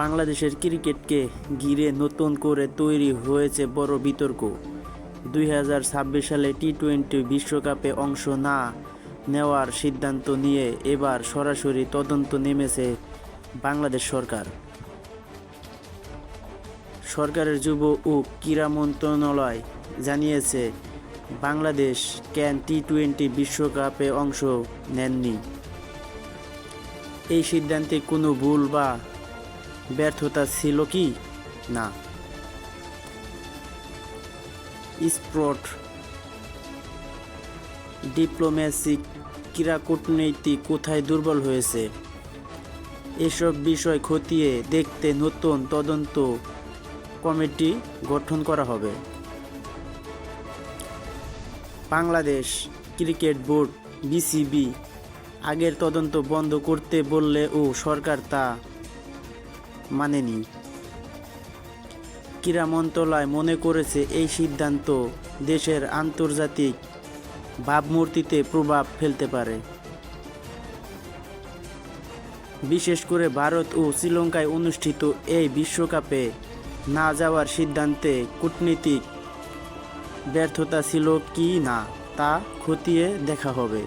বাংলাদেশের ক্রিকেটকে ঘিরে নতুন করে তৈরি হয়েছে বড় বিতর্ক। 2026 সালে টি-20 বিশ্বকাপে অংশ না নেওয়ার সিদ্ধান্ত নিয়ে এবার সরাসরি তদন্তে নেমেছে বাংলাদেশ সরকার। সরকারের যুব ও ক্রীড়া মন্ত্রণালয় জানিয়েছে, বাংলাদেশ কেন টি-20 বিশ্বকাপে অংশ নেননি। এই সিদ্ধান্তে কোনো ভুল বা ব্যর্থতা ছিল কি না। স্পোর্ট ডিপ্লোম্যাসি, ক্রীড়া কূটনীতি কোথায় দুর্বল হয়েছে, এসব বিষয় খতিয়ে দেখতে নতুন তদন্ত কমিটি গঠন করা হবে। বাংলাদেশ ক্রিকেট বোর্ড বিসিবি আগের তদন্ত বন্ধ করতে বললেও সরকার তা মানেনি। ক্রীড়া মন্ত্রণালয় মনে করেছে, এই সিদ্ধান্ত দেশের আন্তর্জাতিক ভাবমূর্তিতে প্রভাব ফেলতে পারে। বিশেষ করে ভারত ও শ্রীলঙ্কায় অনুষ্ঠিত এই বিশ্বকাপে না যাওয়ার সিদ্ধান্তে কূটনীতিক ব্যর্থতা ছিল কি না তা খতিয়ে দেখা হবে।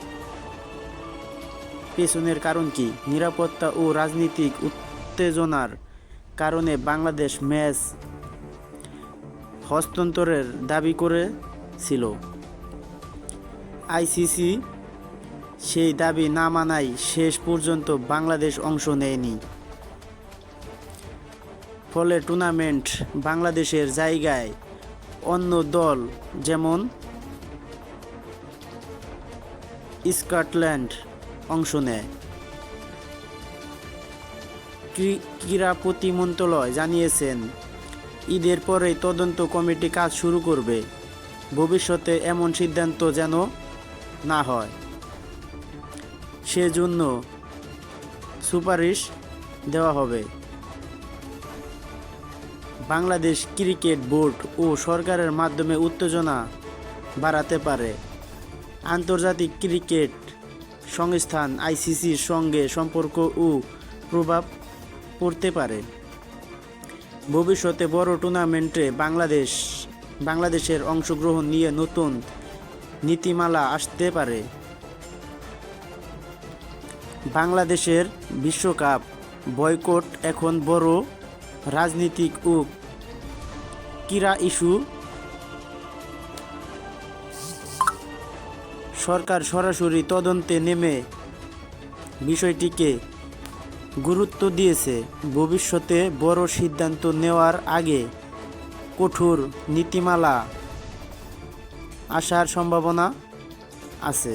পেছনের কারণ কি? নিরাপত্তা ও রাজনৈতিক উত্তেজনার কারণে বাংলাদেশ ম্যাচ হস্তান্তরের দাবি করেছিল। আইসিসি সেই দাবি না মানায় শেষ পর্যন্ত বাংলাদেশ অংশ নেয়নি। ফলে টুর্নামেন্ট বাংলাদেশের জায়গায় অন্য দল যেমন স্কটল্যান্ড অংশ নেয়। ক্রীড়া প্রতিমন্ত্রণালয় জানিয়েছেন, ঈদের পরেই তদন্ত কমিটি কাজ শুরু করবে। ভবিষ্যতে এমন সিদ্ধান্ত যেন না হয় সেজন্য সুপারিশ দেওয়া হবে। বাংলাদেশ ক্রিকেট বোর্ড ও সরকারের মাধ্যমে উত্তেজনা বাড়াতে পারে। আন্তর্জাতিক ক্রিকেট সংস্থান আইসিসির সঙ্গে সম্পর্ক ও প্রভাব পড়তে পারে। ভবিষ্যতে বড় টুর্নামেন্টে বাংলাদেশের অংশগ্রহণ নিয়ে নতুন নীতিমালা আসতে পারে। বাংলাদেশের বিশ্বকাপ বয়কট এখন বড় রাজনৈতিক ও ক্রীড়া ইস্যু। সরকার সরাসরি তদন্তে নেমে বিষয়টিকে গুরুত্ব দিয়েছে। ভবিষ্যতে বড় সিদ্ধান্ত নেওয়ার আগে কঠোর নীতিমালা আসার সম্ভাবনা আছে।